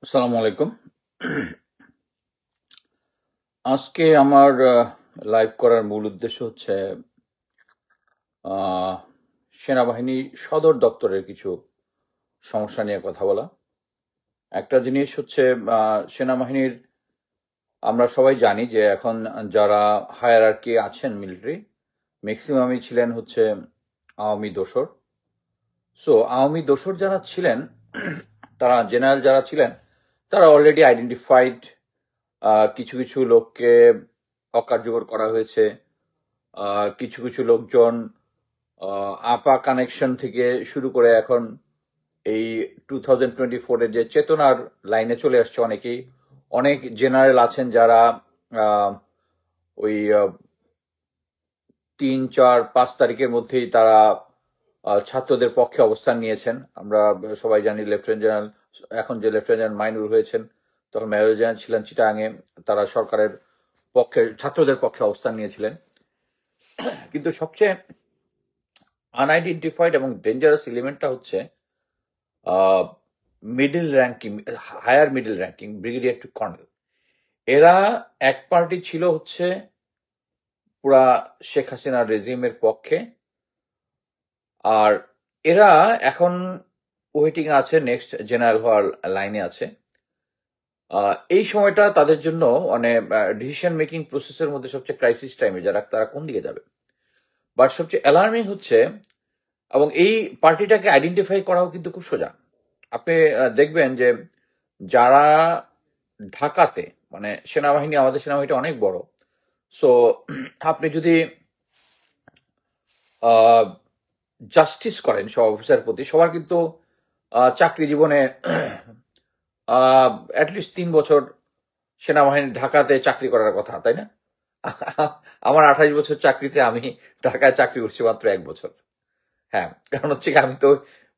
আসসালামু আলাইকুম। আজকে আমার লাইভ করার মূল উদ্দেশ্য হচ্ছে আহ, সেনাবাহিনী সদর দপ্তরের কিছু সমস্যা নিয়ে কথা বলা। একটা জিনিস হচ্ছে সেনাবাহিনীর আমরা সবাই জানি যে এখন যারা হায়ারার্কি আছেন মিলিটারি ম্যাক্সিমামই ছিলেন হচ্ছে আওয়ামী দোসর। সো আওয়ামী দোসর যারা ছিলেন তারা জেনারেল যারা ছিলেন তারা অলরেডি আইডেন্টিফাইড। কিছু কিছু লোককে অকার্যকর করা হয়েছে। কিছু কিছু লোকজন আপা কানেকশন থেকে শুরু করে এখন এই 2024-এর যে চেতনার লাইনে চলে আসছে অনেকেই। অনেক জেনারেল আছেন যারা আহ, ওই 3, 4, 5 তারিখের মধ্যেই তারা ছাত্রদের পক্ষে অবস্থান নিয়েছেন। আমরা সবাই জানি লেফটেন্যান্ট জেনারেল, এখন যে লেফটেন্যান্ট জেনারেল মাইনুর হয়েছেন, তখন মেজর জেনারেল ছিলেন চিটাগাঙে, তারা সরকারের পক্ষে ছাত্রদের পক্ষে অবস্থান নিয়েছিলেন। কিন্তু সবচেয়ে আনআইডেন্টিফাইড এবং ডেঞ্জারাস এলিমেন্টটা হচ্ছে middle ranking, higher middle ranking, brigadier to colonel. এরা এক পার্টি ছিল হচ্ছে পুরা শেখ হাসিনার রেজিমের পক্ষে, আর এরা এখন ওয়েটিং আছে, নেক্সট জেনারেল হওয়ার লাইনে আছে। এই সময়টা তাদের জন্য মানে ডিসিশন মেকিং প্রসেসের মধ্যে সবচেয়ে ক্রাইসিস টাইমে, যারা তারা কোন দিকে যাবে। বাট সবচেয়ে অ্যালার্মিং হচ্ছে, এবং এই পার্টিটাকে আইডেন্টিফাই করাও কিন্তু খুব সোজা। আপনি দেখবেন যে যারা ঢাকাতে, মানে সেনাবাহিনী, আমাদের সেনাবাহিনীটা অনেক বড়। সো আপনি যদি জাস্টিস করেন সব অফিসার প্রতি, সবার কিন্তু চাকরি জীবনে অ্যাটলিস্ট 3 বছর সেনাবাহিনী ঢাকাতে চাকরি করার কথা, তাই না? আমার 28 বছর চাকরিতে আমি ঢাকায় চাকরি করছি মাত্র 1 বছর। হ্যাঁ, কারণ হচ্ছে কি, আমি তো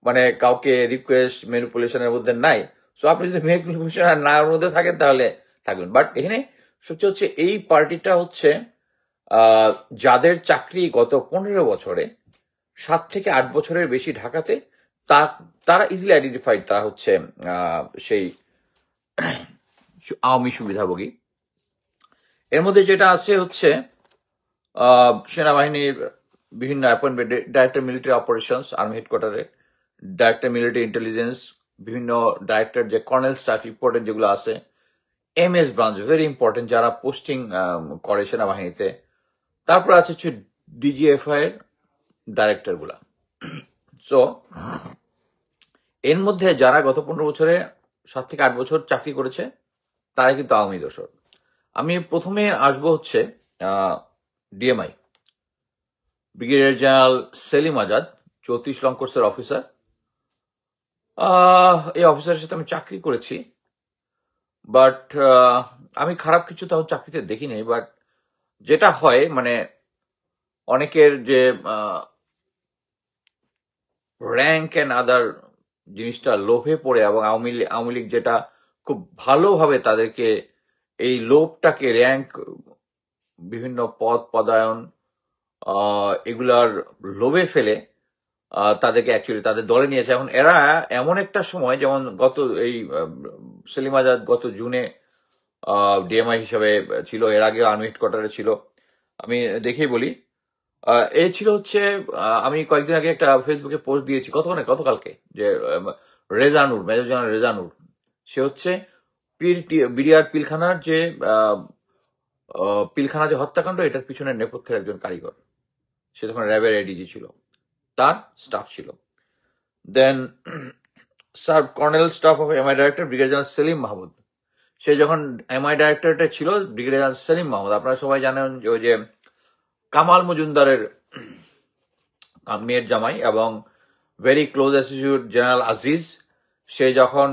মানে কাউকে রিকোয়েস্ট ম্যানিপুলেশনের মধ্যে নাই। সো আপনি যদি ম্যানিপুলেশন না মধ্যে থাকেন তাহলে থাকবেন। বাট এখানে সবচেয়ে হচ্ছে এই পার্টিটা হচ্ছে যাদের চাকরি গত 15 বছরে 7 থেকে 8 বছরের বেশি ঢাকাতে, তারা ইজিলি আইডেন্টিফাইড, তারা হচ্ছে সেই আওয়ামী সুবিধাভোগী। এর মধ্যে যেটা আছে হচ্ছে সেনাবাহিনীর বিভিন্ন appointment, director military operations army হেডকোয়ার্টারে, ডাইরেক্টর মিলিটারি ইন্টেলিজেন্স, বিভিন্ন ডাইরেক্টর যে কর্নেল স্টাফ ইম্পর্টেন্ট যেগুলো আছে, MS ব্রাঞ্চ ভেরি ইম্পর্টেন্ট যারা পোস্টিং করে সেনাবাহিনীতে। তারপর আছে হচ্ছে DGFI এর ডাইরেক্টর গুলা। সো এর মধ্যে যারা গত 15 বছরে 7 থেকে 8 বছর চাকরি করেছে তারা কিন্তু আওয়ামী দোসর। আমি প্রথমে আসবো হচ্ছে DMI, brigadier general Selim Azad, 34 long কোর্সের অফিসার। এই অফিসারের সাথে আমি চাকরি করেছি, বাট আমি খারাপ কিছু তখন চাকরিতে দেখি নাই। বাট যেটা হয়, মানে অনেকের যে র্যাঙ্ক অ্যান্ড আদার জিনিসটা লোভে পড়ে, এবং আওয়ামী লীগ যেটা খুব ভালোভাবে তাদেরকে এই লোভটাকে, র্যাঙ্ক, বিভিন্ন পদ পদায়ন, এগুলার লোভে ফেলে তাদেরকে অ্যাকচুয়ালি তাদের দলে নিয়েছে। এখন এরা এমন একটা সময়, যেমন গত এই সেলিম আজাদ গত জুনে DMI হিসাবে ছিল, এর আগে আর্মি হেডকোয়ার্টারে ছিল। আমি দেখেই বলি, এ ছিল হচ্ছে আমি কয়েকদিন আগে একটা ফেসবুকে পোস্ট দিয়েছি, গতকালকে, যে রেজানুর, মেজর জেনারেল রেজানুর, সে হচ্ছে বিডিআর পিলখানার যে পিলখানা যে হত্যাকাণ্ড, এটার পিছনে নেপথ্যের একজন কারিগর। সে তখন র্যাবের ADG ছিল, তার স্টাফ ছিল। Then sir colonel staff of MI director brigadier general Salim Mahmud, সে যখন MI ডাইরেক্টরটা ছিল, ব্রিগেডিয়ার জেনারেল সেলিম মাহমুদ, আপনারা সবাই জানেন যে ওই যে কামাল মজুমদারের মেয়ের জামাই এবং very close associate general Aziz, সে যখন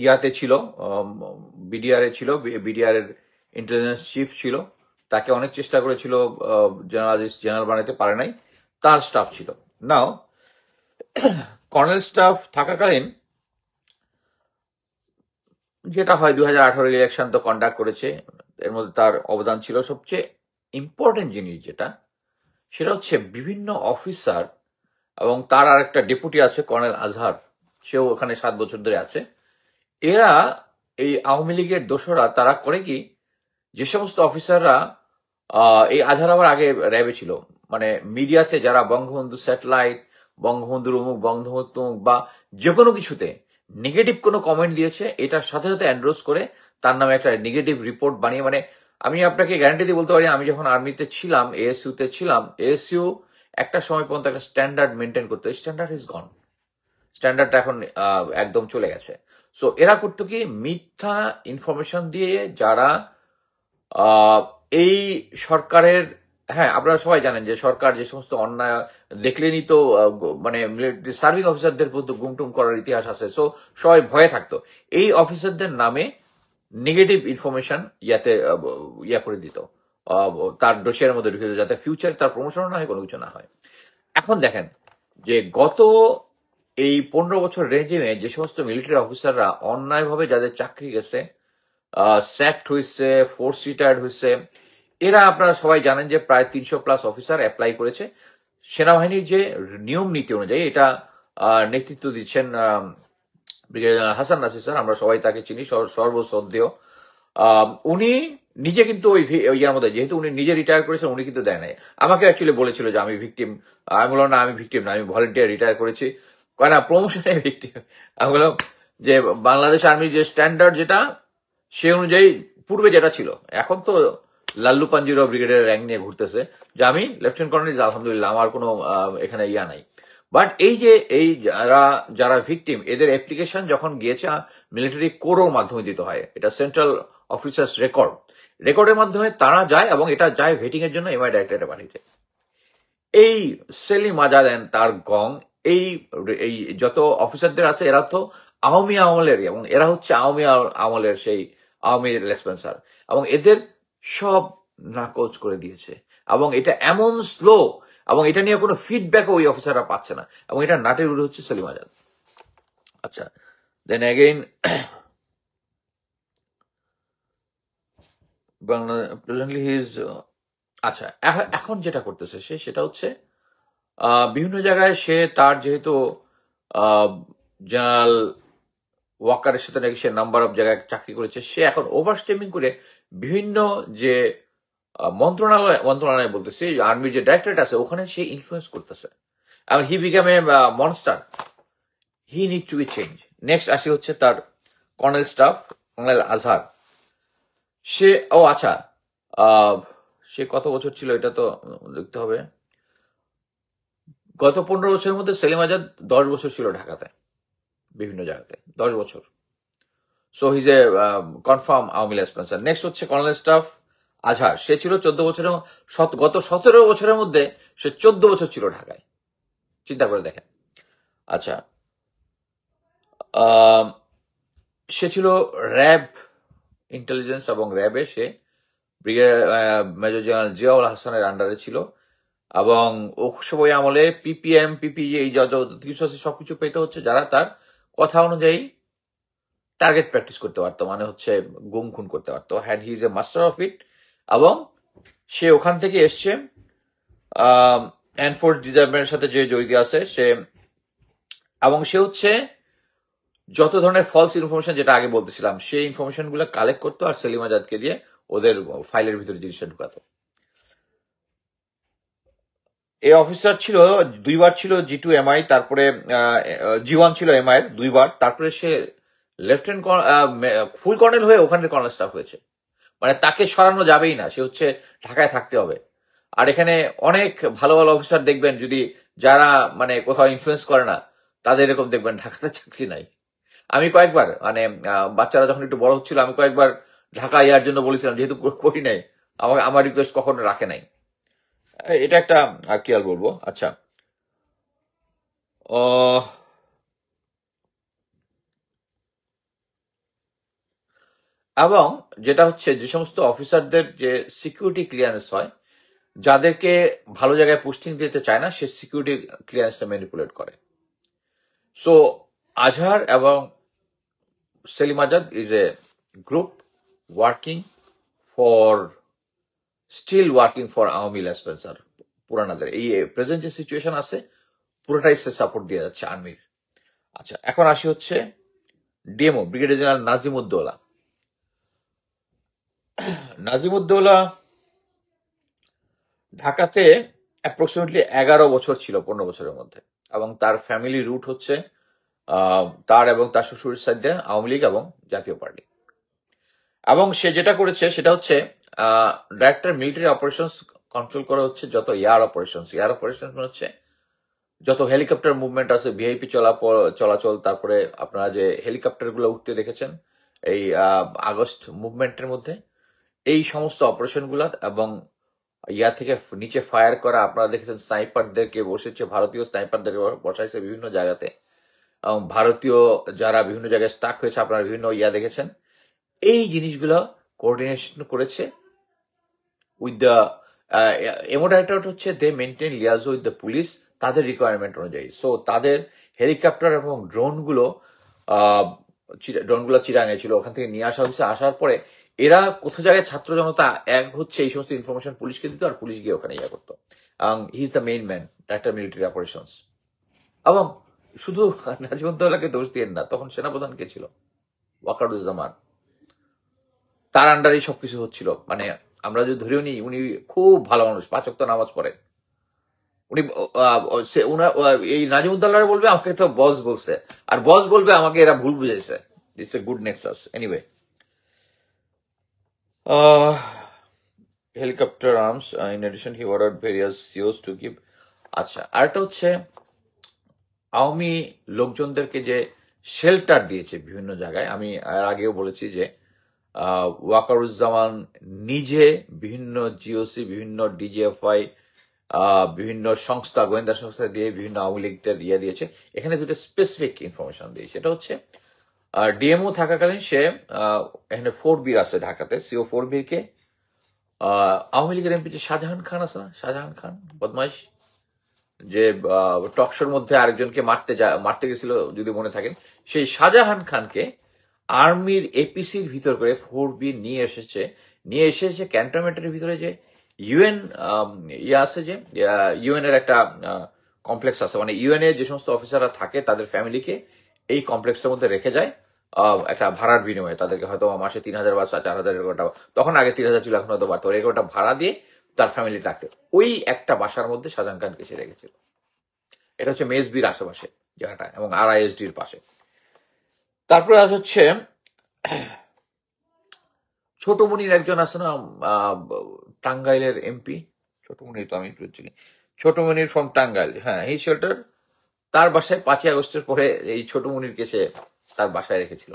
ইয়াতে ছিল, BDR এ ছিল, BDR এর ইন্টেলিজেন্স চিফ ছিল, তাকে অনেক চেষ্টা করেছিল জেনারেল আজিজ জেনারেল বানাতে পারে নাই, তার স্টাফ ছিল। নাও কর্নেল স্টাফ থাকাকালীন যেটা হয়, 2018 ইলেকশন তো কন্ডাক্ট করেছে, এর মধ্যে তার অবদান ছিল। সবচেয়ে ইম্পর্টেন্ট জিনিস যেটা, সেটা হচ্ছে বিভিন্ন অফিসার, এবং তার আর একটা ডেপুটি আছে কর্নেল আজহার, সেও ওখানে 7 বছর ধরে আছে। এরা এই আওয়ামী লীগের দোসররা তারা করে কি, যে সমস্ত অফিসাররা এই আজহার আবার আগে র্যাবে ছিল, মানে মিডিয়াতে যারা বঙ্গবন্ধু স্যাটেলাইট, বঙ্গবন্ধুর অমুক, বঙ্গবন্ধু তমুক বা যে কোনো কিছুতে নেগেটিভ কোনো কমেন্ট দিয়েছে, এটার সাথে সাথে এন্ডোর্স করে তার নামে একটা নেগেটিভ রিপোর্ট বানিয়ে, মানে আমি আপনাকে গ্যারান্টি দিয়ে বলতে পারি, আমি যখন আর্মিতে ছিলাম, এএসইউতে ছিলাম, এএসইউ একটা সময় পর্যন্ত একটা স্ট্যান্ডার্ড মেনটেন করতো। স্ট্যান্ডার্ড ইজ গন, স্ট্যান্ডার্ডটা এখন একদম চলে গেছে। সো এরা করতো কি, মিথ্যা ইনফরমেশন দিয়ে যারা আহ, এই সরকারের, হ্যাঁ আপনারা সবাই জানেন যে সরকার যে সমস্ত অন্যায় দেখলেনি তো, মানে মিলিটারি সার্ভিং অফিসারদের মধ্যে গুমটুম করার ইতিহাস আছে। সো সবাই ভয়ে থাকতো, এই অফিসারদের নামে নেগেটিভ ইনফরমেশন ইয়া করে দিত, তার ডোসিয়ার মধ্যে ঢুকে দিত, যাতে ফিউচারে তার প্রমোশন না হয়, কোনো কিছু না হয়। এখন দেখেন যে গত এই 15 বছর রেঞ্জে যে সমস্ত মিলিটারি অফিসাররা অন্যায়ভাবে যাদের চাকরি গেছে, স্যাক্ট হয়েছে, ফোর্স রিটায়ার্ড হয়েছে, এরা আপনারা সবাই জানেন যে প্রায় 300+ অফিসার অ্যাপ্লাই করেছে। সেনাবাহিনীর যে নিয়ম নীতি অনুযায়ী এটা নেতৃত্ব দিচ্ছেন brigadier general Hasan Nasir sir, আমরা সবাই তাকে চিনি, সর্বশ্রদ্ধেয়। উনি নিজে কিন্তু ওই ইয়ার মধ্যে, যেহেতু উনি নিজে রিটায়ার করেছেন, উনি কিন্তু দেয় নাই। আমাকে অ্যাকচুয়ালি বলেছিল যে আমি ভিকটিম, আমি বললাম না আমি ভিকটিম না, আমি ভলেন্টিয়ার রিটায়ার করেছি। কয় না প্রমোশনে ভিকটিম। আমি বললাম যে বাংলাদেশ আর্মির যে স্ট্যান্ডার্ড যেটা, সে অনুযায়ী পূর্বে যেটা ছিল, এখন তো লাল্লু পাঞ্জিরাও ব্রিগেডের র্যাঙ্ক নিয়ে ঘুরতেছে যে আমি লেফটেন্যান্ট কর্নেল, আলহামদুলিল্লাহ আমার কোনো এখানে ইয়া নাই। বাট এই যে এই যারা ভিকটিম, এদের অ্যাপ্লিকেশন যখন গিয়েছে মিলিটারি কোরের মাধ্যমে দিতে হয়, এটা সেন্ট্রাল অফিসার্স রেকর্ডের মাধ্যমে তারা যায়, এবং এটা যায় ভেটিং এর জন্য এমআই ডাইরেক্টরেটে পাঠিয়েছে। এই সেলিম আজাদ তার গং, এই এই যত অফিসারদের আছে, এরা তো আওয়ামী আমলেরই, এবং এরা হচ্ছে আওয়ামী আমলের সেই আওয়ামী লেসপেন্সার, এবং এদের সব নাকচ করে দিয়েছে। এবং এটা এমন স্লো, এবং এটা নিয়ে কোনো ফিডব্যাক ওই অফিসাররা পাচ্ছে না, এবং এটা নাটের উড়ে হচ্ছে সেলিম আজাদ। আচ্ছা, then again Bangla presently his, আচ্ছা এখন যেটা করতেছে সে, সেটা হচ্ছে বিভিন্ন জায়গায় সে তার যেহেতু জেনারেল ওয়াকারের সাথে নাকি সে নাম্বার অফ জায়গায় চাকরি করেছে, সে এখন ওভারস্টেমিং করে বিভিন্ন যে মন্ত্রণালয় বলতেছে, আর্মির যে ডাইরেক্টরেট আছে, ওখানে সে ইনফ্লুয়েন্স করতেছে, এবং he became a monster. He need to be change. Next আসি হচ্ছে তার কর্নেল স্টাফ, কর্নেল আজহার। সে আচ্ছা, সে কত বছর ছিল এটা তো দেখতে হবে। গত 15 বছরের মধ্যে সেলিম আজাদ 10 বছর ছিল ঢাকাতে, বিভিন্ন জায়গাতে 10 বছর। সো হিজ এ কনফার্ম আওয়ামী লেসপেন্সার। নেক্সট হচ্ছে কর্নেল স্টাফ আজহার, সে ছিল 14 বছরের, গত 17 বছরের মধ্যে সে 14 বছর ছিল ঢাকায়, চিন্তা করে দেখেন। আচ্ছা, সে ছিল র্যাব ইন্টেলিজেন্স, এবং র্যাবে সে ব্রিগেডিয়ার মেজর জেনারেল জিয়াউল হাসানের আন্ডারে ছিল, এবং ওই আমলে পিপিএম পিপি এই যত কিছু আছে সবকিছু পেতে হচ্ছে যারা তার কথা অনুযায়ী টার্গেট প্র্যাকটিস করতে পারতো, মানে হচ্ছে গুম খুন করতে পারতো। Hand he is a master of it, এবং সে ওখান থেকে এসছে এনফোর্স ডিপার্টমেন্টের সাথে যে জড়িত আছে সে, এবং সে হচ্ছে যত ধরনের ফলস ইনফরমেশন, যেটা আগে বলতেছিলাম, সেই ইনফরমেশন গুলো কালেক্ট করতো আর সেলিম আজাদকে দিয়ে ওদের ফাইলের ভিতরে জিনিসটা ঢুকাতো। এই অফিসার ছিল 2 বার ছিল G2 MI, তারপরে G1 ছিল MI এর 2 বার, তারপরে সে লেফটেন্যান্ট ফুল কর্নেল হয়ে ওখানে কর্নেল স্টাফ হয়েছে। মানে তাকে সরানো যাবেই না, সে হচ্ছে ঢাকায় থাকতে হবে। আর এখানে অনেক ভালো ভালো অফিসার দেখবেন, যদি যারা মানে কোথাও ইনফ্লুয়েন্স করে না, তাদের এরকম দেখবেন ঢাকাতে চাকরি নাই। আমি কয়েকবার মানে বাচ্চারা যখন একটু বড় হচ্ছিল, আমি কয়েকবার ঢাকা ইয়ার জন্য বলেছিলাম, যেহেতু করি নাই, আমার রিকোয়েস্ট কখনো রাখে নাই। এটা একটা, আর কি আর বলবো। আচ্ছা, এবং যেটা হচ্ছে যে সমস্ত অফিসারদের যে সিকিউরিটি ক্লিয়ারেন্স হয়, যাদেরকে ভালো জায়গায় পোস্টিং দিতে চায় না, সে সিকিউরিটি ক্লিয়ারেন্সটা ম্যানিপুলেট করে। সো আজহার এবং Salim Azad is a group working for, still working for Awami লেসপেন্সার পুরানাদের। এই প্রেজেন্ট যে সিচুয়েশন আছে, পুরোটাই সে সাপোর্ট দিয়ে যাচ্ছে আর্মির। আচ্ছা, এখন আসি হচ্ছে DMO brigadier general Nazim Uddaula. Nazimuddoula ঢাকাতে অ্যাপ্রক্সিমেটলি 11 বছর ছিল 15 বছরের মধ্যে, এবং তার ফ্যামিলি রুট হচ্ছে তার এবং তার শ্বশুরের সাইডে আওয়ামী লীগ এবং জাতীয় পার্টি। এবং সে যেটা করেছে সেটা হচ্ছে ডাইরেক্টর মিলিটারি অপারেশনস কন্ট্রোল করা হচ্ছে যত এয়ার অপারেশন মানে হচ্ছে যত হেলিকপ্টার মুভমেন্ট আছে, ভিআইপি চলাচল, তারপরে আপনারা যে হেলিকপ্টার গুলো উঠতে দেখেছেন এই আগস্ট মুভমেন্টের মধ্যে, এই সমস্ত অপারেশন গুলা, এবং ইয়া থেকে নিচে ফায়ার করা, আপনারা দেখেছেন স্নাইপারদেরকে বসেছে, ভারতীয় স্নাইপারদের বসাইছে বিভিন্ন জায়গাতে, ভারতীয় যারা বিভিন্ন জায়গায় স্টাক হয়েছে আপনারা বিভিন্ন ইয়া দেখেছেন। এই জিনিসগুলো কোঅর্ডিনেশন করেছে উইথ দ্য এমও ডাইরেক্টরেট হচ্ছে they maintain liaison with the police তাদের রিকোয়ারমেন্ট অনুযায়ী। সো তাদের হেলিকপ্টার এবং ড্রোনগুলো চিরাঙে ছিল, ওখান থেকে নিয়ে আসা হয়েছে। আসার পরে এরা কোথাও জায়গায় ছাত্র জনতা এক হচ্ছে এই সমস্ত ইনফরমেশন পুলিশকে দিত, আর পুলিশ গিয়ে ওখানে ইয়া করতো। He is the main man, director military operations. এবং শুধু নাজিমুদ্দৌলাকে দোষ দিয়ে না, তখন সেনাপ্রধান কে ছিল? ওয়াকারুজ্জামান। তার আন্ডারেই সবকিছু হচ্ছিল। মানে আমরা যদি ধরেও নিই, উনি খুব ভালো মানুষ, 5 ওয়াক্ত নামাজ পড়েন উনি। এই নাজিমুদ্দৌলারা বলবে আমাকে তো বস বলছে, আর বস বলবে আমাকে এরা ভুল বুঝাইছে। It's a good nexus. Anyway, helicopter arms in addition he ordered various COs to give. আচ্ছা, আরেকটা হচ্ছে আওয়ামী লোকজনদেরকে যে শেল্টার দিয়েছে বিভিন্ন জায়গায়। আমি এর আগেও বলেছি যে ওয়াকারুজ্জামান নিজে বিভিন্ন জিওসি, বিভিন্ন ডিজিএফআই, বিভিন্ন সংস্থা, গোয়েন্দা সংস্থা দিয়ে বিভিন্ন আওয়ামী লীগদের ইয়ে দিয়েছে। এখানে দুটো স্পেসিফিক ইনফরমেশন দিয়েছে। সেটা হচ্ছে ডিএমও থাকাকালীন সে এখানে 4B আছে ঢাকাতে, সিও 4B কে আওয়ামী লীগের এমপি যে শাহজাহান খান আছে না, শাহজাহান খান বদমাইশ, যে টকশোর মধ্যে আরেকজনকে মারতে গেছিল যদি মনে থাকেন, সেই শাহজাহান খানকে আর্মির এপিসির ভিতর করে 4B নিয়ে এসেছে ক্যান্টনমেন্টের ভিতরে যে ইউএন ইয়ে আছে, যে ইউএন এর একটা কমপ্লেক্স আছে, মানে ইউএন এর যে সমস্ত অফিসাররা থাকে তাদের ফ্যামিলিকে এই কমপ্লেক্সের মধ্যে রেখে যায় একটা ভাড়ার বিনিময়ে। তাদেরকে হয়তো মাসে 3,000 বা 4,000 এরকম, তখন আগে 3,000 ছিল, এখন হয়তো বাড়তো, এরকম একটা ভাড়া দিয়ে তার ফ্যামিলি রাখতে। ওই একটা বাসার মধ্যে শাহজাহান খানকে সে রেখেছিল। এটা হচ্ছে মেজবির আশেপাশে জায়গাটা, এবং RISDর পাশে। তারপরে হচ্ছে ছোট মুনির একজন আছে না, টাঙ্গাইলের এমপি, ছোট মুনির, তো আমি চিনি, ছোট মুনির ফ্রম টাঙ্গাইল। হ্যাঁ, এই শেল্টার তার বাসায় 5ই আগস্টের পরে এই ছোট মুনিরকে সে তার বাসায় রেখেছিল।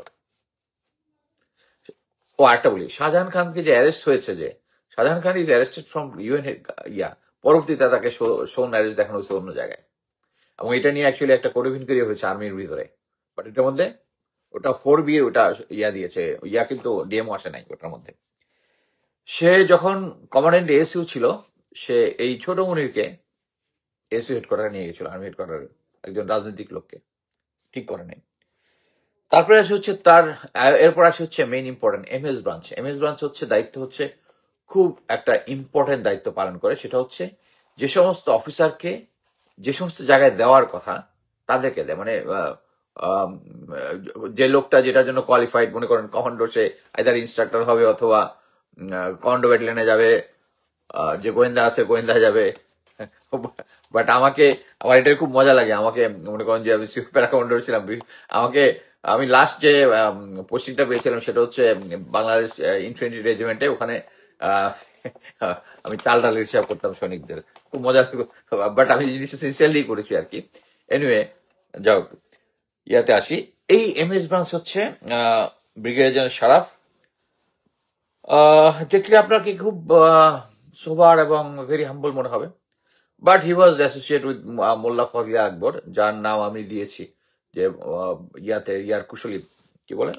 ও আরেকটা বলি, শাহজাহান খানকে যে অ্যারেস্ট হয়েছে, যে শাহজাহান খান ইজ অ্যারেস্টেড ফ্রম ইউএন ইয়া, পরবর্তীতে তাকে শোন অ্যারেস্ট দেখানো হয়েছে অন্য জায়গায়, এবং এটা নিয়ে অ্যাকচুয়ালি একটা কোর্ট ইনকোয়ারি হয়েছে আর্মির ভিতরে। বাট এটার মধ্যে ওটা 4B ওটা ইয়া দিয়েছে, ইয়া কিন্তু ডিএমও আসে নাই ওটার মধ্যে। সে যখন কমান্ডেন্ট এএসইউ ছিল, সে এই ছোট মুনিরকে এএসইউ হেডকোয়ার্টারে নিয়ে গেছিল, আর্মি হেডকোয়ার্টারে, একজন রাজনৈতিক লোককে, ঠিক করে নেই। তারপরে আসে হচ্ছে এরপর আসে হচ্ছে main important MS branch. MS branch হচ্ছে দায়িত্ব হচ্ছে খুব একটা ইম্পর্টেন্ট দায়িত্ব পালন করে। সেটা হচ্ছে যে সমস্ত অফিসারকে যে সমস্ত জায়গায় দেওয়ার কথা তাদেরকে দেয়। মানে যে লোকটা যেটার জন্য কোয়ালিফাইড, মনে করেন কমান্ডো, সে আইদার ইনস্ট্রাক্টর হবে অথবা কমান্ডো ব্যাটালিয়নে যাবে, যে গোয়েন্দা আছে গোয়েন্দা যাবে। বাট আমার এটা খুব মজা লাগে। আমাকে মনে করেন যে আমি প্যারা কমান্ডো ছিলাম, আমি লাস্ট যে পোস্টিংটা পেয়েছিলাম সেটা হচ্ছে বাংলাদেশ ইনফ্যান্ট্রি রেজিমেন্টে। ওখানে আমি চাল ডালের হিসাব করতাম সৈনিকদের, খুব মজা। বাট আমি জিনিসটা সিনসিয়ারলি করেছি আর কি। এনিওয়ে, যাও ইয়াতে আসি। এই এমএস ব্রাঞ্চ হচ্ছে ব্রিগেডিয়ার জেনারেল শারাফ। দেখলে আপনাকে খুব সোবার এবং ভেরি হাম্বল মনে হবে, but he was associate with Mollah Fazle Akbar, যার নাম আমি দিয়েছি যে ইয়ার কুশলী, কি বলে,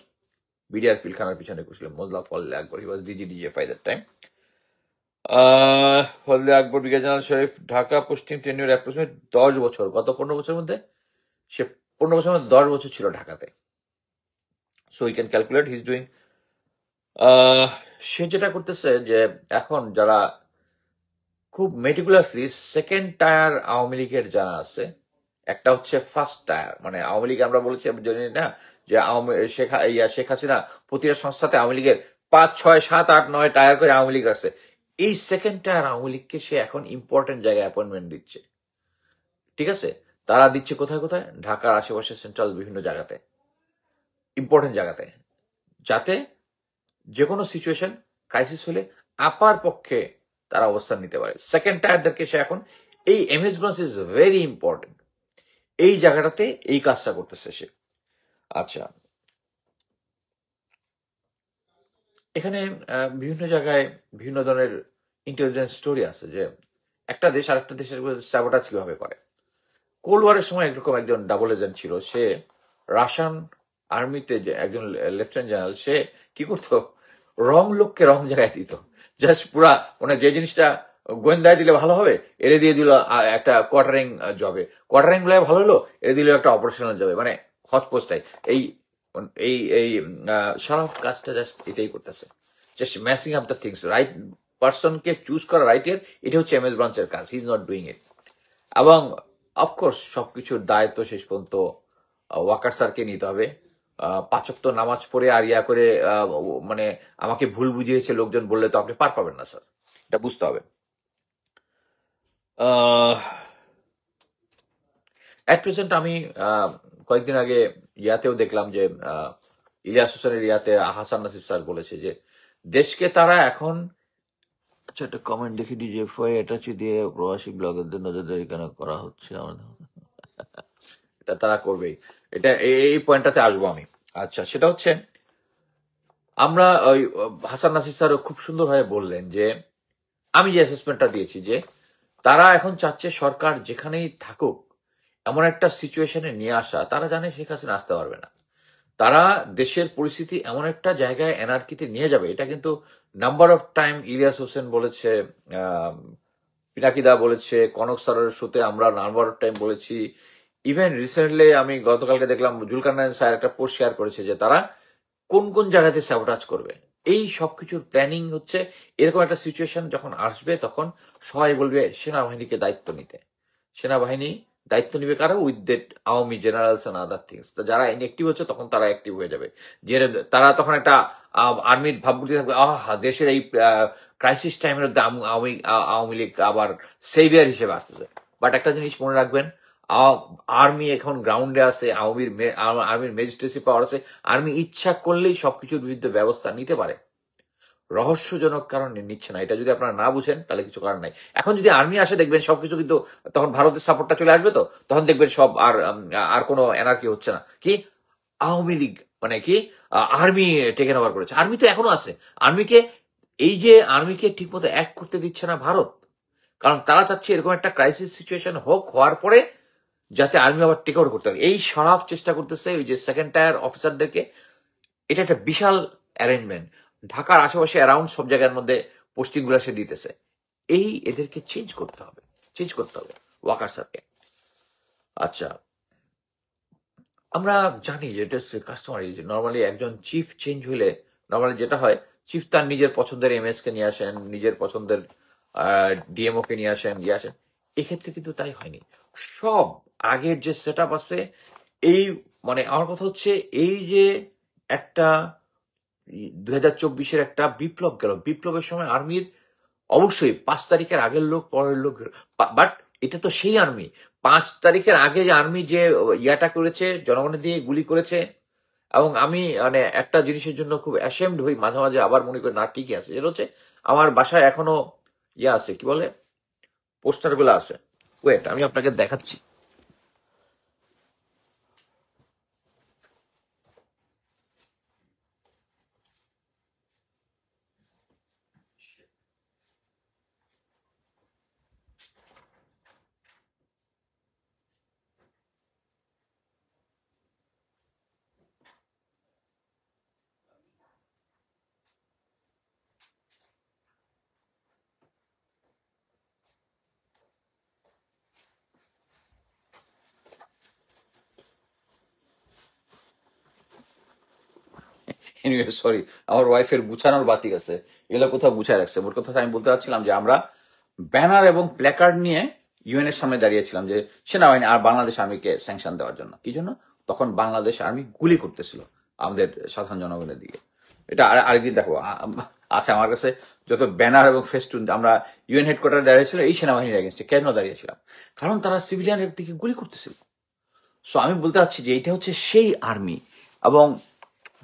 বিডিআর পিলখানার পিছনে কুশলী, Mollah Fazle Akbar. He was DGDFI that time. Fazle Akbar brigadier general Sharif, Dhaka পশ্চিম টেনিউর অ্যাপ্রক্সিমেট 10 বছর। গত 15 বছরের মধ্যে সে 15 বছরের মধ্যে 10 বছর ছিল ঢাকাতে। So you can calculate he is doing. সে যেটা করতেছে যে এখন যারা খুব মেটিকুলাসলি সেকেন্ড টায়ার আওয়ামী লীগের যারা আছে, একটা হচ্ছে ফার্স্ট টায়ার, মানে আওয়ামী লীগ আমরা বলেছি জানি না যে শেখ হাসিনা প্রতিটা সংস্থাতে আওয়ামী লীগের 5, 6, 7, 8, 9 টায়ার করে আওয়ামী লীগ রাখছে। এই সেকেন্ড টায়ার আওয়ামী লীগকে সে এখন ইম্পর্টেন্ট জায়গায় অ্যাপয়েন্টমেন্ট দিচ্ছে, ঠিক আছে? তারা দিচ্ছে কোথায় কোথায়? ঢাকার আশেপাশে সেন্ট্রাল বিভিন্ন জায়গাতে, ইম্পর্টেন্ট জায়গাতে, যাতে যে কোনো সিচুয়েশন ক্রাইসিস হলে আপার পক্ষে তারা অবস্থান নিতে পারে। সেকেন্ড টায়ারদেরকে সে এখন এই এমএসগঞ্জ ইজ ভেরি ইম্পর্টেন্ট, এই জায়গাটাতে এই কাজটা করতেছে সে। আচ্ছা, এখানে বিভিন্ন জায়গায় বিভিন্ন ধরনের ইন্টেলিজেন্স স্টোরি আছে যে একটা দেশ আরেকটা দেশের স্যাবোটাজ কিভাবে করে। কোল্ড ওয়ারের সময় একরকম একজন ডাবল এজেন্ট ছিল, সে রাশিয়ান আর্মিতে যে একজন লেফটেন্যান্ট জেনারেল, সে কি করতো, রং লোককে রং জায়গায় দিত, জাস্ট পুরা মানে যে জিনিসটা গোয়েন্দায় দিলে ভালো হবে এরে দিয়ে দিল একটা কোয়ার্টারিং জবে, কোয়ার্টারিং গুলো ভালো হলো এরে দিল একটা অপারেশনাল জবে, মানে হজপোস্টাই এই এই এই সারা কাজটা জাস্ট এটাই করতেছে, just messing up the things. Right পার্সনকে চুজ করা রাইট এর, এটা হচ্ছে এমএস ব্রাঞ্চের কাজ, he is not doing it. এবং অফকোর্স সবকিছুর দায়িত্ব শেষ পর্যন্ত ওয়াকার স্যারকে নিতে হবে। 5 ওয়াক্ত নামাজ পড়ে আর ইয়া করে মানে আমাকে ভুল বুঝিয়েছে লোকজন বললে তো আপনি পার পাবেন না স্যার, এটা বুঝতে হবে। অ্যাট প্রেজেন্ট আমি কয়েকদিন আগে ইয়াতেও দেখলাম যে ইলিয়াস হোসেনের ইয়াতে হাসান নাসির স্যার বলেছে যে দেশকে তারা এখন, আচ্ছা একটা কমেন্ট দেখি ডিজে ফয়ে এটা দিয়ে প্রবাসী ব্লগারদের নজরদারি কেন করা হচ্ছে আমাদের, এটা তারা করবেই, এটা এই পয়েন্টটাতে আসবো আমি। আচ্ছা, সেটা হচ্ছে আমরা ওই হাসান নাসির স্যার খুব সুন্দরভাবে বললেন যে আমি যে অ্যাসেসমেন্টটা দিয়েছি যে তারা এখন চাচ্ছে সরকার যেখানেই থাকুক এমন একটা সিচুয়েশনে নিয়ে আসা, তারা জানে শেখ হাসিনা আসতে পারবে না, তারা দেশের পরিস্থিতি এমন একটা জায়গায় এনার্কিতে নিয়ে যাবে। এটা কিন্তু number of time Ilias Hossain বলেছে, পিনাকিদা বলেছে, কনক স্যারের শোতে আমরা নাম্বার অফ টাইম বলেছি, ইভেন রিসেন্টলি আমি গতকালকে দেখলাম জুলকারনাইন স্যার একটা পোস্ট শেয়ার করেছে যে তারা কোন কোন জায়গাতে স্যাবোটাজ করবে। এই সবকিছুর প্ল্যানিং হচ্ছে, এরকম একটা সিচুয়েশন যখন আসবে তখন সবাই বলবে সেনাবাহিনীকে দায়িত্ব নিতে, সেনাবাহিনী দায়িত্ব নিবে কারো, with that Awami generals and other things. যারা ইনঅ্যাক্টিভ হচ্ছে তখন তারা অ্যাক্টিভ হয়ে যাবে, যে তারা তখন একটা আর্মির ভাবমূর্তি থাকবে, দেশের এই ক্রাইসিস টাইমের মধ্যে আওয়ামী লীগ আবার সেভিয়ার হিসেবে আসতেছে। বাট একটা জিনিস মনে রাখবেন, আর্মি এখন গ্রাউন্ডে আছে, আর্মির ম্যাজিস্ট্রেসি পাওয়ার আছে, আর্মি ইচ্ছা করলেই সবকিছুর বিরুদ্ধে ব্যবস্থা নিতে পারে, রহস্যজনক কারণে নিচ্ছে না। এটা যদি আপনারা না বুঝেন তাহলে কিছু কারণ নাই। এখন যদি আর্মি আসে দেখবেন সবকিছু কিন্তু তখন ভারতের সাপোর্টটা চলে আসবে, তো তখন দেখবেন সব আর কোনো এনার্কি হচ্ছে না, কি আওয়ামী লীগ মানে কি আর্মি টেকেন ওভার করেছে। আর্মি তো এখনো আছে, আর্মিকে এই যে আর্মিকে ঠিকমতো অ্যাক্ট করতে দিচ্ছে না ভারত, কারণ তারা চাচ্ছে এরকম একটা ক্রাইসিস সিচুয়েশন হোক, হওয়ার পরে যাতে আর্মি আবার টেক ওভার করতে পারে। এই সরাফ চেষ্টা করতেছে ওই যে সেকেন্ড টায়ার অফিসারদেরকে, এটা একটা বিশাল অ্যারেঞ্জমেন্ট, ঢাকার আশেপাশে অ্যারাউন্ড সব জায়গার মধ্যে পোস্টিং গুলো সে দিতেছে। এই এদেরকে চেঞ্জ করতে হবে, চেঞ্জ করতে হবে ওয়াকার স্যারকে। আচ্ছা, আমরা জানি যে এটা কাস্টমারি, যে নর্মালি একজন চিফ চেঞ্জ হলে নর্মালি যেটা হয়, চিফ তার নিজের পছন্দের এমএস কে নিয়ে আসেন, নিজের পছন্দের ডিএমও কে নিয়ে আসেন, এক্ষেত্রে কিন্তু তাই হয়নি। সব আগের যে সেট আপ আছে, এই মানে আমার কথা হচ্ছে এই যে একটা 2024-এর একটা বিপ্লব গেল, বিপ্লবের সময় আর্মির অবশ্যই 5 তারিখের আগের লোক পরের লোক, বাট এটা তো সেই আর্মি 5 তারিখের আগে যে আর্মি যে ইয়াটা করেছে, জনগণের দিয়ে গুলি করেছে। এবং আমি মানে একটা জিনিসের জন্য খুব অ্যাশেমড হই মাঝে মাঝে, আবার মনে করি না ঠিকই আছে, যেটা হচ্ছে আমার বাসায় এখনো ইয়ে আছে, কি বলে, পোস্টার গুলো আছে। ওয়েট আমি আপনাকে দেখাচ্ছি। এনিওয়ে সরি, আমার ওয়াইফের গুছানোর বাতি আছে, এগুলো কোথাও গুছায় রাখছে। মোট কথা আমি বলতে চাচ্ছিলাম যে আমরা ব্যানার এবং প্ল্যাকার্ড নিয়ে ইউএন এর সামনে দাঁড়িয়েছিলাম যে সেনাবাহিনী আর বাংলাদেশ আর্মিকে স্যাংশন দেওয়ার জন্য। কি জন্য? তখন বাংলাদেশ আর্মি গুলি করতেছিল আমাদের সাধারণ জনগণের দিকে। এটা আরেকদিন দেখো। আচ্ছা, আমার কাছে যত ব্যানার এবং ফেস্টুন আমরা ইউএন হেডকোয়ার্টার দাঁড়িয়েছিল এই সেনাবাহিনীর এগেনস্টে কেন দাঁড়িয়েছিলাম? কারণ তারা সিভিলিয়ানের দিকে গুলি করতেছিল। সো আমি বলতে চাচ্ছি যে এটা হচ্ছে সেই আর্মি। এবং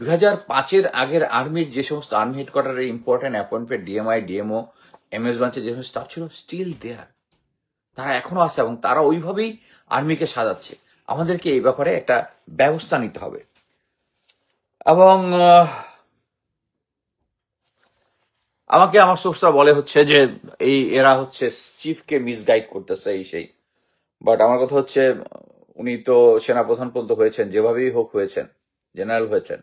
2005-এর আগের আর্মির যে সমস্ত আর্মি হেডকোয়ার্টারের important appointment, DMI, DMO, MS ব্রাঞ্চের যে সমস্ত স্টাফ ছিল, স্টিল দেয়ার, তারা এখনো আছে এবং তারা ওইভাবেই আর্মিকে সাজাচ্ছে। আমাদেরকে এই ব্যাপারে একটা ব্যবস্থা নিতে হবে। এবং আমাকে আমার সোর্সরা বলে হচ্ছে যে এরা হচ্ছে চিফকে মিসগাইড করতেছে এই সেই। বাট আমার কথা হচ্ছে, উনি তো সেনাপ্রধান পর্যন্ত হয়েছেন, যেভাবেই হোক হয়েছেন, জেনারেল হয়েছেন,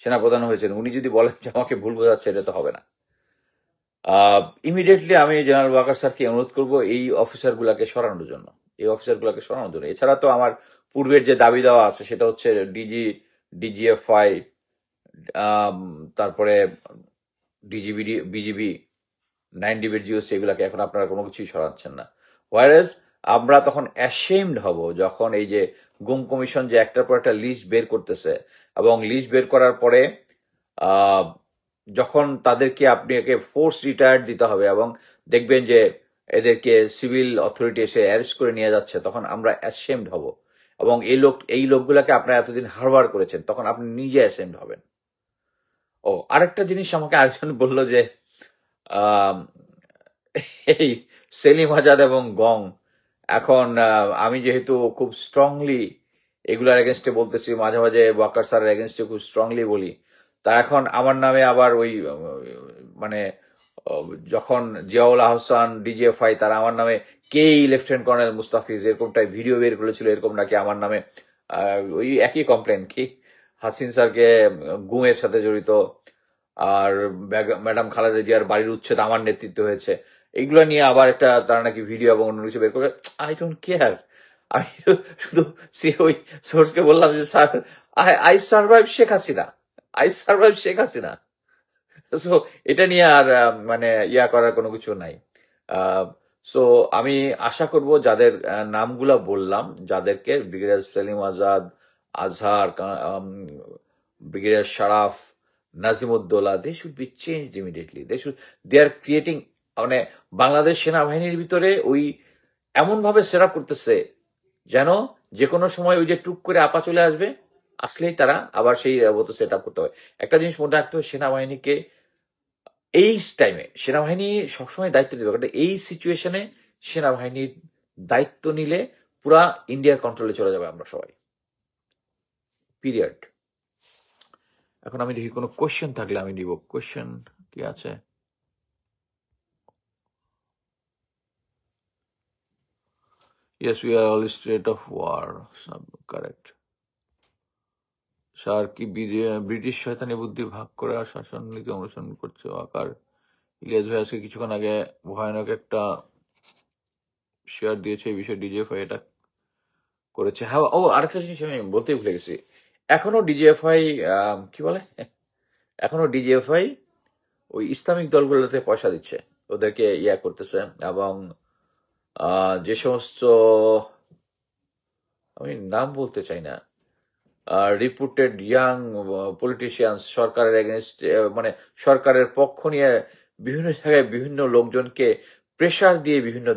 সেনাপ্রধান হয়েছেন। উনি যদি বলেন যে আমাকে ভুল বোঝাচ্ছে, এটা তো হবে না। ইমিডিয়েটলি আমি জেনারেল ওয়াকার স্যারকে অনুরোধ করব এই অফিসারগুলোকে সরানোর জন্য, এছাড়া তো আমার পূর্বের যে দাবি দেওয়া আছে সেটা হচ্ছে ডিজিএফআই, তারপরে বিজিবি, 9 ডিবির জিওসি, এগুলাকে এখন আপনারা কোনো কিছুই সরাচ্ছেন না। হোয়ারেজ আমরা তখন অ্যাশেমড হব যখন এই যে গুম কমিশন যে একটার পর একটা লিস্ট বের করতেছে, এবং লিস্ট বের করার পরে যখন তাদেরকে আপনাকে ফোর্স রিটায়ার্ড দিতে হবে এবং দেখবেন যে এদেরকে সিভিল অথরিটি এসে অ্যারেস্ট করে নিয়ে যাচ্ছে, তখন আমরা অ্যাশেমড হব। এবং এই লোকগুলাকে আপনারা এতদিন হারবার করেছেন, তখন আপনি নিজে অ্যাশেমড হবেন। ও আরেকটা জিনিস আমাকে আরেকজন বলল যে এই সেলিম আজাদ এবং গং এখন, আমি যেহেতু খুব স্ট্রংলি এগুলার এগেনস্টে বলতেছি, মাঝে মাঝে ওয়াকার স্যারের এগেনস্টে খুব স্ট্রংলি বলি, তা এখন আমার নামে আবার ওই মানে যখন জিয়াউল আহসান, ডিজিএফআই, তারা আমার নামে লেফটেন্যান্ট কর্নেল মুস্তাফিজ এরকমটাই ভিডিও বের করেছিল, এরকম নাকি আমার নামে ওই একই কমপ্লেন, কি হাসিন স্যারকে গুমের সাথে জড়িত, আর ম্যাডাম খালেদা জিয়ার বাড়ির উচ্ছেদ আমার নেতৃত্বে হয়েছে, এইগুলো নিয়ে আবার একটা তারা নাকি ভিডিও এবং অন্য কিছু বের করবে। I don't care. আমি শুধু ওই সোর্সকে বললাম যে sir, I survive Sheikh Hasina. So এটা নিয়ে আর মানে করার কোনো কিছু নাই। সো আমি আশা করব যাদের নামগুলা বললাম, যাদেরকে brigadier Selim Azad, Azhar, brigadier Sharaf, Nazimuddoula, they should be change immediately. They are creating, মানে বাংলাদেশ সেনাবাহিনীর ভিতরে ওই এমন ভাবে সেট আপ করতেছে যেন যে কোনো সময় ওই যে টুক করে আপা চলে আসবে, আসলেই তারা আবার সেই মতো সেট আপ করতে হবে। একটা জিনিস মনে রাখতে হবে, সেনাবাহিনীকে এই টাইমে সেনাবাহিনী সবসময় দায়িত্ব দিতে হবে। এই সিচুয়েশনে সেনাবাহিনীর দায়িত্ব নিলে পুরা ইন্ডিয়ার কন্ট্রোলে চলে যাবে আমরা সবাই, পিরিয়ড। এখন আমি দেখি কোনো কোয়েশ্চেন থাকলে আমি নিব। কোয়েশ্চেন কি আছে? Yes, we are all in state of war. Correct. Sir কি ব্রিটিশ শয়তানি বুদ্ধি ভাগ করে আর শাসন নীতি অনুসরণ করছে আকার? ইলিয়াস ভাই আজকে কিছুক্ষণ আগে ভয়ানক একটা শেয়ার দিয়েছে এই বিষয়ে, ডিজিএফআই এটা করেছে। হ্যাঁ, ও আরেকটা জিনিস আমি বলতেই ভুলে গেছি, এখনো ডিজিএফআই কি বলে, এখনো ডিজিএফআই ওই ইসলামিক দলগুলোতে পয়সা দিচ্ছে, ওদেরকে করতেছে। এবং যে সমস্ত, আমি নাম বলতে চাই না, রিপুটেড ইয়াং পলিটিশিয়ান সরকারের এগেনস্ট, মানে সরকারের পক্ষ নিয়ে বিভিন্ন জায়গায় বিভিন্ন লোকজনকে প্রেসার দিয়ে বিভিন্ন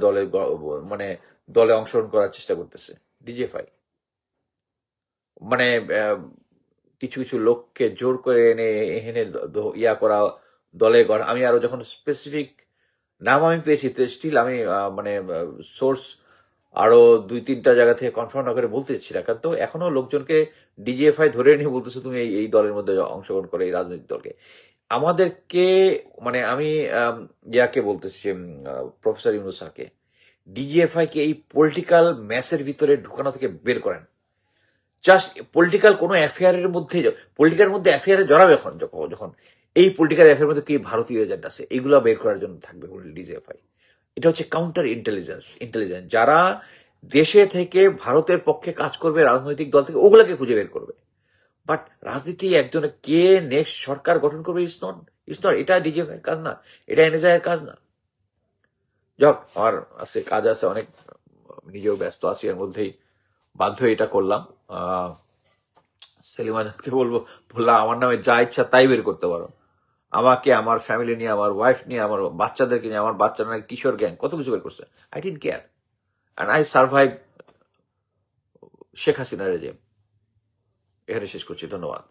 মানে দলে অংশগ্রহণ করার চেষ্টা করতেছে ডিজিএফআই। মানে কিছু কিছু লোককে জোর করে এনে করা, দলে গড়া। আমি আরো যখন স্পেসিফিক নাম আমি পেয়েছি, স্টিল আমি মানে সোর্স আরো 2-3টা জায়গা থেকে কনফার্ম না করে বলতে চাচ্ছি না, কারণ তো এখনো লোকজনকে ডিজিএফআই ধরে নিয়ে বলতেছে তুমি এই দলের মধ্যে অংশগ্রহণ করে, এই রাজনৈতিক দলকে। আমাদেরকে, মানে আমি বলতেছি, প্রফেসর ইউনূস স্যারকে, ডিজিএফআই কে এই পলিটিক্যাল ম্যাসের ভিতরে ঢুকানো থেকে বের করেন। জাস্ট পলিটিক্যাল কোনো অ্যাফেয়ারের মধ্যে, পলিটিক্যাল মধ্যে অ্যাফেয়ারে জড়াবে যখন এই পলিটিক্যাল অ্যাফেয়ার মধ্যে কি ভারতীয় এজেন্ট আছে, এগুলো বের করার জন্য থাকবে ডিজিএফআই। এটা হচ্ছে কাউন্টার ইন্টেলিজেন্স। যারা দেশে থেকে ভারতের পক্ষে কাজ করবে রাজনৈতিক দল থেকে, ওগুলাকে খুঁজে বের করবে। বাট রাজনীতি একজনের কে নেক্সট সরকার গঠন করবে ইজ নট, এটা ডিজিএফআই কাজ না, এটা এনএসআই এর কাজ না। যাক, আমার আছে কাজ আছে অনেক, নিজেও ব্যস্ত আছি, এর মধ্যেই বাধ্য এটা করলাম। সেলিম আজাদকে বললাম আমার নামে যা ইচ্ছা তাই বের করতে পারো, আমাকে, আমার ফ্যামিলি নিয়ে, আমার ওয়াইফ নিয়ে, আমার বাচ্চাদেরকে নিয়ে, আমার বাচ্চারা নাকি কিশোর গ্যাং, কত কিছু বের করছে। I didn't care and I survive Sheikh Hasina regime. এখানে শেষ করছি, ধন্যবাদ।